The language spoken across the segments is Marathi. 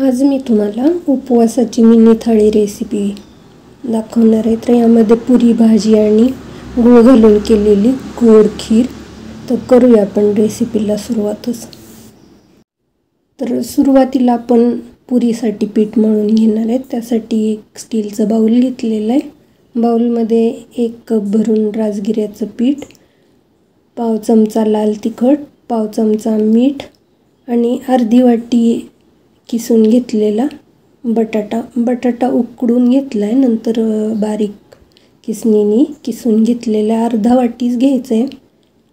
आज मी तुम्हाला उपवासाची मिनी थाळी रेसिपी दाखवणार आहे। तर यामध्ये पुरी भाजी आणि गूळ घालून केलेली गोड खीर। तर करूया आपण रेसिपीला सुरुवातच। तर सुरुवातीला आपण पुरीसाठी पीठ मळून घेणार आहे। त्यासाठी एक स्टीलचा बाउल घेतलेला आहे। बाउलमध्ये 1 कप भरून राजगिऱ्याचं पीठ, पाव चमचा लाल तिखट, पाव चमचा मीठ आणि अर्धी वाटी किसून घेतलेला बटाटा उकडून घेतला आहे। नंतर बारीक किसणीने किसून घेतलेला अर्धा वाटीच घ्यायचं आहे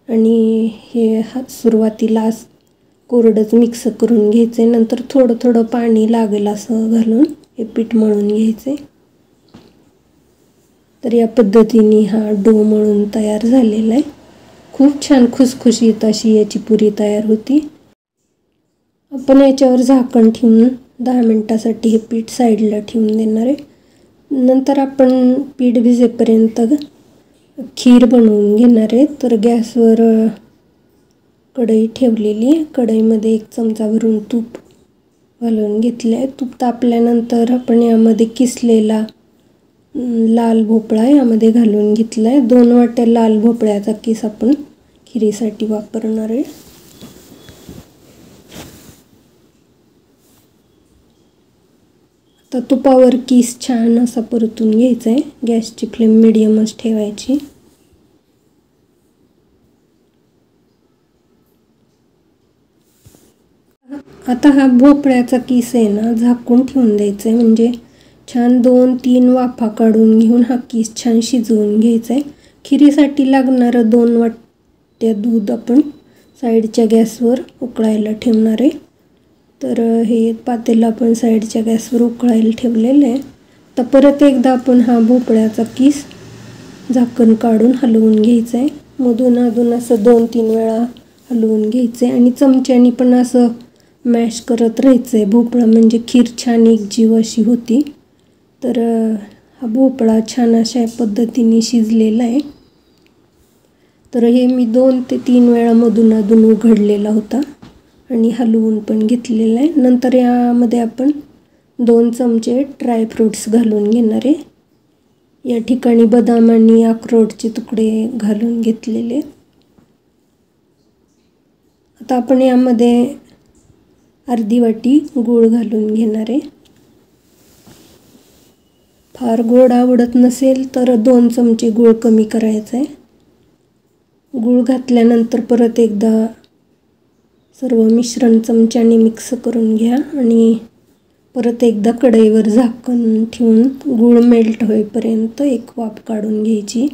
आणि हे सुरुवातीला कोरडंच मिक्स करून घ्यायचं आहे। नंतर थोडं थोडं पाणी लागेल असं घालून हे पीठ मळून घ्यायचं आहे। तर या पद्धतीने हा डो मळून तयार झालेला आहे। खूप छान खुसखुशीत अशी याची पुरी तयार होती। आपण याच्यावर झाकण ठेवून 10 मिनिटांसाठी हे पीठ साईडला ठेवून देणार आहे। नंतर आपण पीठ भिजेपर्यंत खीर बनवून घेणार आहे। तर गॅसवर कढई ठेवलेली आहे। कढईमध्ये 1 चमचा भरून तूप घालून घेतले आहे। तूप तापल्यानंतर आपण यामध्ये किसलेला लाल भोपळा यामध्ये घालून घेतला आहे। 2 वाट्या लाल भोपळ्याचा किस आपण खिरीसाठी वापरणार आहे। आता तुपावर किस छान असा परतून घ्यायचा आहे। गॅसची फ्लेम मीडियमच ठेवायची। आता हा भोपळ्याचा किस आहे ना झाकून ठेवून द्यायचा आहे, म्हणजे छान 2-3 वाफा काढून घेऊन हा किस छान शिजवून घ्यायचा आहे। खिरीसाठी लागणारं 2 वाट्या दूध आपण साईडच्या गॅसवर उकळायला ठेवणार आहे। तर हे पातेलं आपण साईडच्या गॅसवर उकळायला ठेवलेलं आहे। तर परत एकदा आपण हा भोपळ्याचा किस झाकण काढून हलवून घ्यायचा आहे। मधून अधून असं 2-3 वेळा हलवून घ्यायचं आहे आणि चमच्याने पण असं मॅश करत राहायचं आहे भोपळा, म्हणजे खीर छान एकजीव अशी होती। तर हा भोपळा छान अशा पद्धतीने शिजलेला आहे। तर हे मी 2 ते 3 वेळा मधून अधून उघडलेला होता आणि हलवून पण घेतलेलं आहे। नंतर यामध्ये आपण 2 चमचे ड्राय फ्रूट्स घालून घेणार आहे। या ठिकाणी बदाम आणि अक्रोडचे तुकडे घालून घेतलेले। आता आपण यामध्ये अर्धी वाटी गूळ घालून घेणार आहे। फार गोड आवडत नसेल तर 2 चमचे गूळ कमी करायचा आहे। गूळ घातल्यानंतर परत एकदा सर्व मिश्रण चमच्याने मिक्स करून घ्या आणि परत एकदा कढईवर झाकण ठेवून गूळ मेल्ट होईपर्यंत 1 वाफ काढून घ्यायची।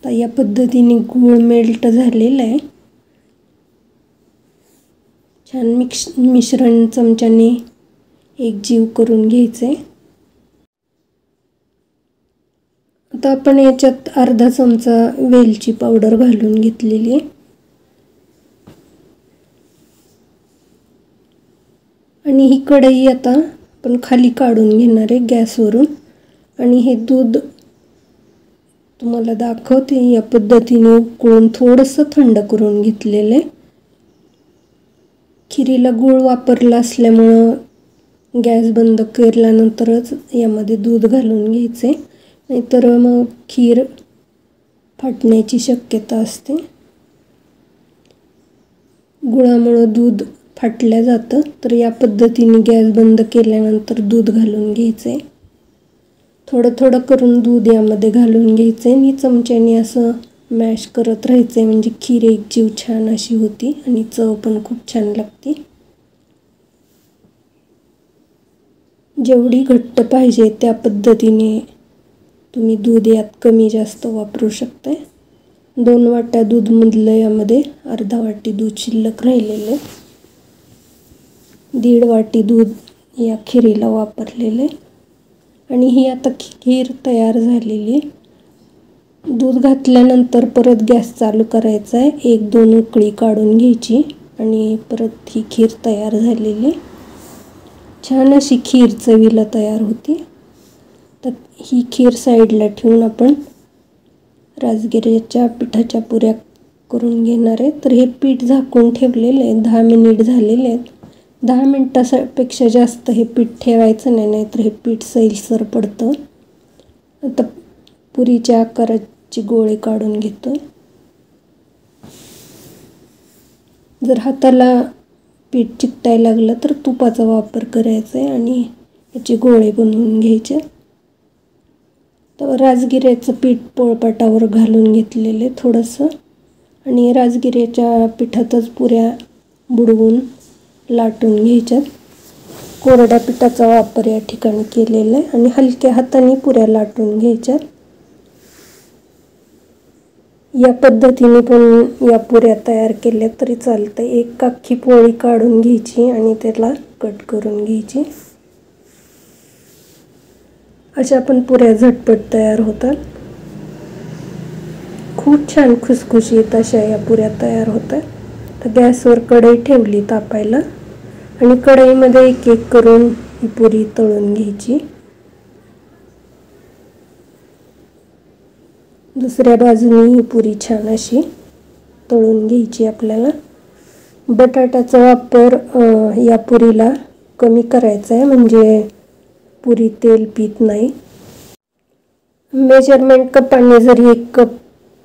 तर या पद्धतीने गूळ मेल्ट झालेला आहे। छान मिश्रण चमच्याने एकजीव करून घ्यायचे। आता आपण याच्यात अर्धा चमचा वेलची पावडर घालून घेतलेली आहे आणि ही कढई आता आपण खाली काढून घेणार आहे गॅसवरून आणि हे दूध तुम्हाला दाखवते या पद्धतीने उकळून थोडंसं थंड करून घेतलेलं आहे। खिरीला गूळ वापरला असल्यामुळं गॅस बंद केल्यानंतरच यामध्ये दूध घालून घ्यायचे, नाहीतर मग खीर फाटण्याची शक्यता असते। गुळामुळे दूध फाटलं जातं। तर या पद्धतीने गॅस बंद केल्यानंतर दूध घालून घ्यायचे। थोडं थोडं करून दूध यामध्ये घालून घ्यायचे आणि चमच्याने असं मॅश करत राहायचे, म्हणजे खीर एकजीव छान अशी होती आणि चव पण खूप छान लागते। जेवढी घट्ट पाहिजे त्या पद्धतीने तुम्ही दूध यात कमी जास्त वापरू शकता। 2 वाट्या दूधमधलं यामध्ये अर्धा वाटी दूध शिल्लक राहिलेलं, 1.5 वाटी दूध या खिरीला वापरलेलं आहे आणि ही आता खीर तयार झालेली आहे। दूध घातल्यानंतर परत गॅस चालू करायचा आहे, 1-2 उकळी काढून घ्यायची आणि परत ही खीर तयार झालेली छान अशी खीर चवीला तयार होती। तर ही खीर साईडला ठेवून आपण राजगिऱ्याच्या पिठाच्या पुऱ्या करून घेणार आहे. तर हे पीठ झाकून ठेवलेलं आहे, 10 मिनिट झालेले आहेत. 10 मिनिटापेक्षा जास्त हे पीठ ठेवायचं नाही, नाहीतर हे पीठ सैलसर पडतं. आता पुरीच्या आकाराची गोळे काढून घेतो. जर हाताला पीठ चिकटायला लागलं तर तुपाचा वापर करायचा आहे आणि याचे गोळे बनवून घ्यायचे. तर राजगिऱ्याचं पीठ पोळपाटावर घालून घेतलेले थोडंसं आणि राजगिऱ्याच्या पिठातच पुऱ्या बुडवून लाटून घ्यायच्यात. कोरड्या पिठाचा वापर या ठिकाणी केलेला आहे आणि हलक्या हाताने पुऱ्या लाटून घ्यायच्यात. या पद्धतीने पण या पुऱ्या तयार केल्या तरी चालतं. एक अख्खी पोळी काढून घ्यायची आणि त्याला कट करून घ्यायची. अशा पण पुऱ्या झटपट तयार होतात. खूप छान खुसखुशीत अशा या पुऱ्या तयार होतात. तर गॅसवर कढई ठेवली तापायला आणि कढईमध्ये एक एक करून ही पुरी तळून घ्यायची. दुसऱ्या बाजूने ही पुरी छान अशी तळून घ्यायची. आपल्याला बटाट्याचा वापर या पुरीला कमी करायचा आहे, म्हणजे पुरी तेल पीत नाही. मेजरमेंट कपाने जरी 1 कप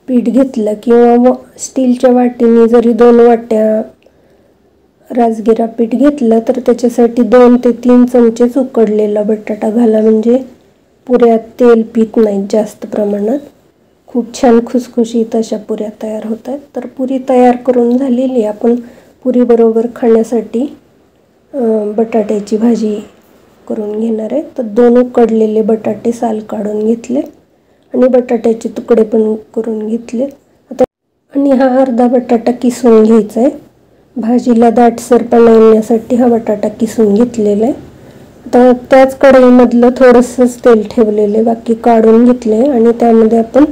पीठ घेतलं किंवा स्टीलच्या वाटीने जरी 2 वाट्या राजगिरा पीठ घेतलं तर त्याच्यासाठी 2 ते 3 चमचेच उकडलेला बटाटा घाला, म्हणजे पुऱ्या तेल पीत नाहीत जास्त प्रमाणात. खूप छान खुसखुशीत अशा पुऱ्या तयार होतात. तर पुरी तयार करून झालेली. आपण पुरीबरोबर खाण्यासाठी बटाट्याची भाजी करून घेणार आहे. तर 2 उकडलेले बटाटे साल काढून घेतले आणि बटाट्याचे तुकडे पण करून घेतले. आता आणि हा अर्धा बटाटा किसून घ्यायचा आहे. भाजीला दाटसरपणा येण्यासाठी हा बटाटा किसून घेतलेला आहे. आता त्याच कढईमधलं थोडंसंच तेल ठेवलेले, बाकी काढून घेतले आणि त्यामध्ये आपण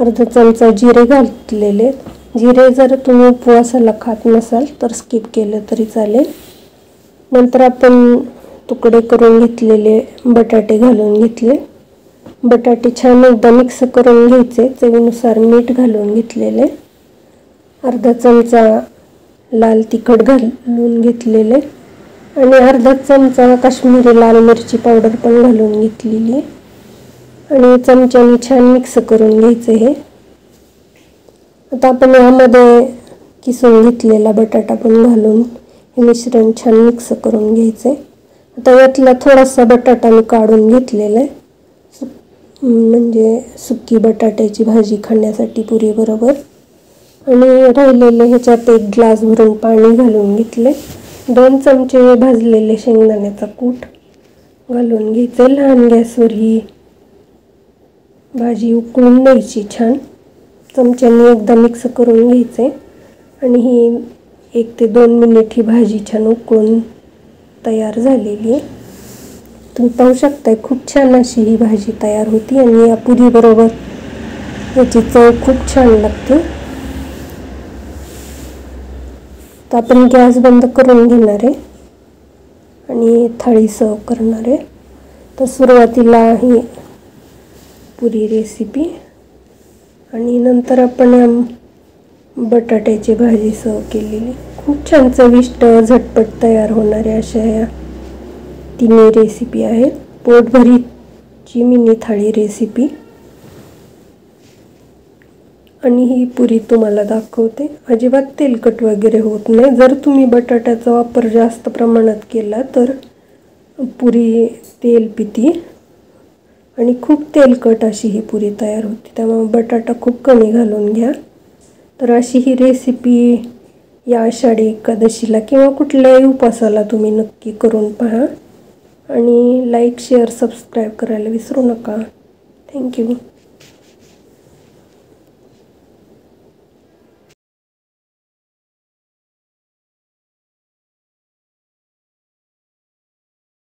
अर्धा चमचा जिरे घातलेले. जिरे जर तुम्ही उपवासाला खात नसाल तर स्किप केलं तरी चालेल. नंतर आपण तुकडे करून घेतलेले बटाटे घालून घेतले. बटाटे छान एकदा मिक्स करून घ्यायचे. चवीनुसार मीठ घालून घेतलेले. अर्धा चमचा लाल तिखट घालून घेतलेले आणि अर्धा चमचा काश्मीरी लाल मिरची पावडर पण घालून घेतलेली आहे आणि चमच्याने छान मिक्स करून घ्यायचे हे. आता आपण यामध्ये किसून घेतलेला बटाटा पण घालून हे मिश्रण छान मिक्स करून घ्यायचे. आता यातला थोडासा बटाटा मी काढून घेतलेला आहे, म्हणजे सुकी बटाट्याची भाजी खाण्यासाठी पुरीबरोबर. आणि राहिलेले ह्याच्यात 1 ग्लास भरून पाणी घालून घेतले. 2 चमचे भाजलेले शेंगदाण्याचा कूट घालून घ्यायचे. लहान गॅसवर ही भाजी उकळून द्यायची. छान चमच्याने एकदा मिक्स करून घ्यायचे आणि ही 1 ते 2 मिनिट ही भाजी छान उकळून तयार झालेली आहे. तुम्ही पाहू शकताय खूप छान अशी ही भाजी तयार होती आणि या पुरीबरोबर याची चव खूप छान लागते. तर आपण गॅस बंद करून घेणार आहे आणि थाळी सर्व करणार आहे. तर सुरुवातीला ही पुरी रेसिपी आणि नंतर आपण बटाट्याची भाजी सर्व केलेली. खूप छान चविष्ट झटपट तयार होणाऱ्या अशा या 3 रेसिपी आहेत. पोटभरीची मिनी थाळी रेसिपी. आणि ही पुरी तुम्हाला दाखवते. अजिबात तेलकट वगैरे होत नाही. जर तुम्ही बटाट्याचा वापर जास्त प्रमाणात केला तर पुरी तेल पिती आणि खूप तेलकट अशी ही पुरी तयार होती. त्यामुळे बटाटा खूप कमी घालून घ्या. तर अशी ही रेसिपी या आषाढी एकादशीला किंवा कुठल्याही उपवासाला तुम्ही नक्की करून पहा आणि लाईक शेअर सबस्क्राईब करायला विसरू नका. थँक्यू.